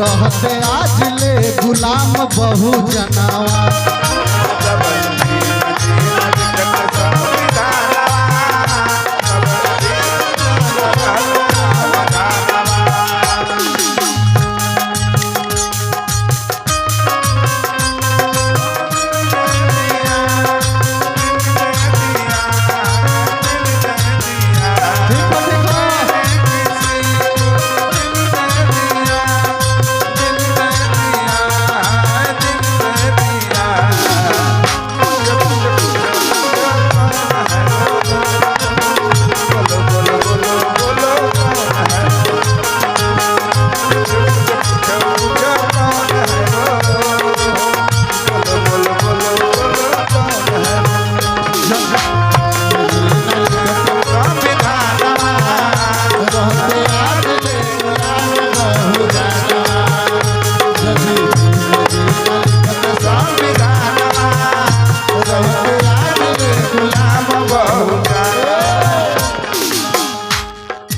रहते आज ले गुलाम बहु जनावा।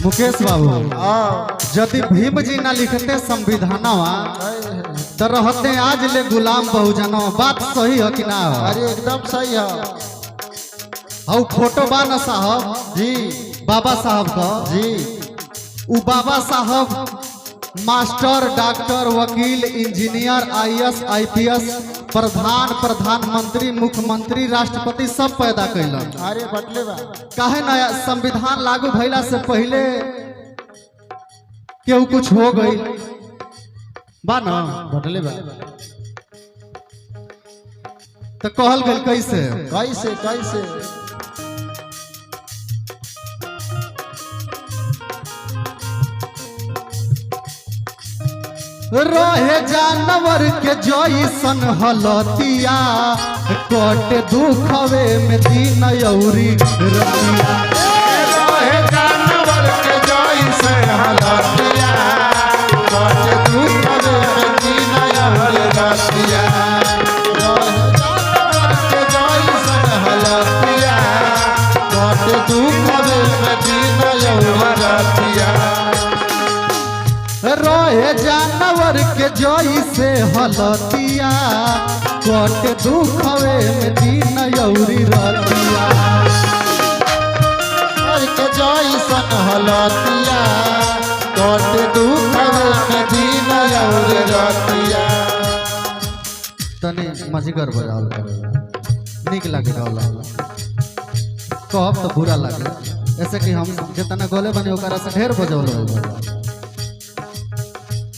मुकेश बाबू यदि भीम जी ना लिखते संविधानवा तो रहते आज ले गुलाम बहुजनवा। बात सही है कि ना? अरे एकदम सही है। और फोटो बा ना साहब जी बाबा साहब का जी। उ बाबा साहब मास्टर डॉक्टर वकील इंजीनियर IAS IPS प्रधानमंत्री मुख्यमंत्री राष्ट्रपति सब पैदा कैलन। अरे बटले बा काहे ना संविधान लागू भइला से पहले केहू कुछ हो गई बा ना बटले बा। तो कहल गई कैसे कैसे कैसे रहे जानवर के जैसन हलतिया कट दुखवे में दिन औरी रतिया। रहे जानवर के जैसन हलतिया कट दुखवे में दिन औरी रतिया। रहे जानवर के जैसन हलतिया कट दुखवे में दिन औरी रतिया। रहे जानवर के जैसे हलतिया कट दुखवे में दिन औरी रतिया। के जैसन हलतिया कट दुखवे में दिन औरी रतिया। तने मजगर बजावल करे निक लागे गावला कहब तो बुरा लागे। ऐसे कि हम जितना गोले बने ओकरा से ढेर बजौल हो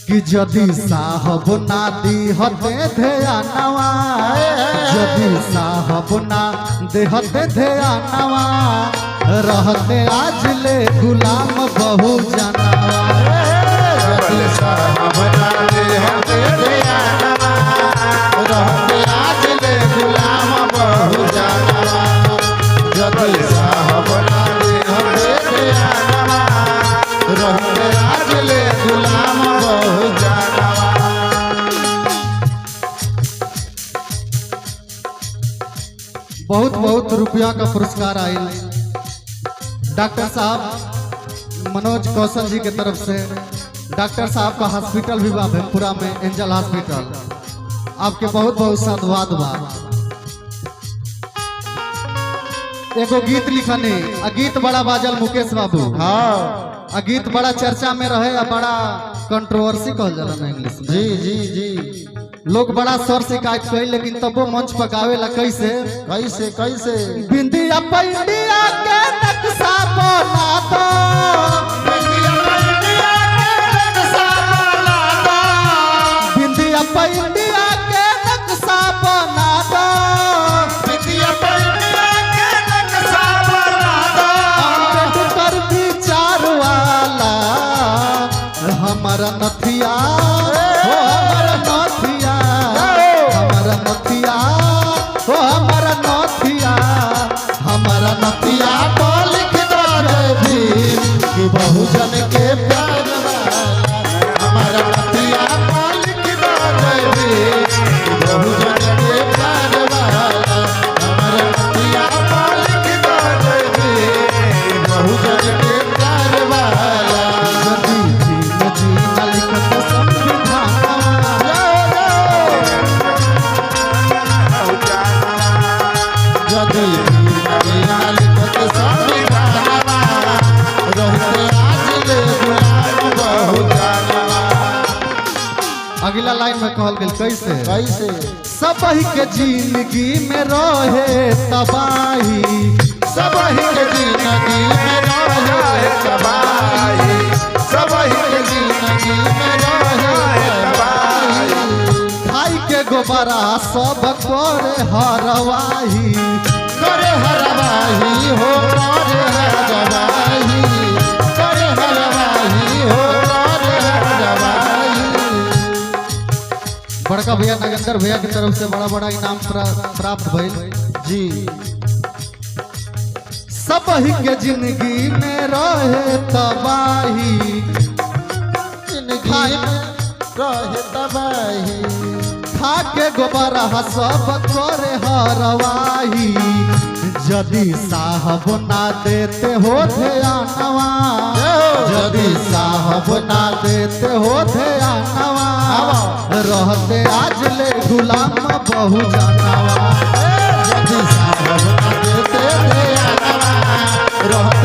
कि जदि साहब ना दिहते ध्यानवा जदि साहब ना देहते ध्यानवा रहते आज ले गुलाम बहु जनावा। जदि साहब ना देहते ध्यानवा रहते आज ले गुलाम बहु जनावा। जदि साहब ना देहते ध्यानवा रहते आज ले गुलाम बहु जनावा। बहुत बहुत रुपया का पुरस्कार आयल डॉक्टर साहब मनोज कौशल जी के तरफ से। डॉक्टर साहब का हॉस्पिटल भी बा भेमपुरा में एंजल हॉस्पिटल। आपके बहुत बहुत साधुवाद बा। एगो गीत लिखने आ गीत बड़ा बाजल मुकेश बाबू। हाँ आ गीत बड़ा चर्चा में रहे आ बड़ा कंट्रोवर्सी कहल जाला ना इंग्लिश में। जी जी जी। लोग बड़ा स्वर शिकायत कई लेकिन तबो मंच पर गावेला कैसे कैसे कैसे बिंदिया पैंडिया के नक्शा बना दो। बिंदिया पैंडिया के नक्शा बना दो। अम्बेडकर विचार वाला हमारा नथिया हो हमारा नथिया हमारा नथिया हो हमारा नथिया हमारा नथिया तो लिख दो रे भीम कि अगला लाइन में कहल गेल कैसे कैसे सबही के जिंदगी में रहे तबाही सबही के जिंदगी में रहे तबाही सबही के जिंदगी में रहे तबाही खाई के गोबरा सब करे हरवाही करे हरवाही हो करे हरवाही करे हरवाही हो करे हरवाही। बड़का भैया नगेंद्र भैया की तरफ से बड़ा बड़ा इनाम प्राप्त भइल जी सबही के जिंदगी में रहे तबाही जिंदगी में रहे तबाही खा के गोबरा सब करे हरवाही यदि साहब ना देते हो ध्यानवा यदि साहब ना देते हो ध्यानवा रहते आज ले गुलाम बहु जानवा यदि साहब ना देते ध्यानवा रहते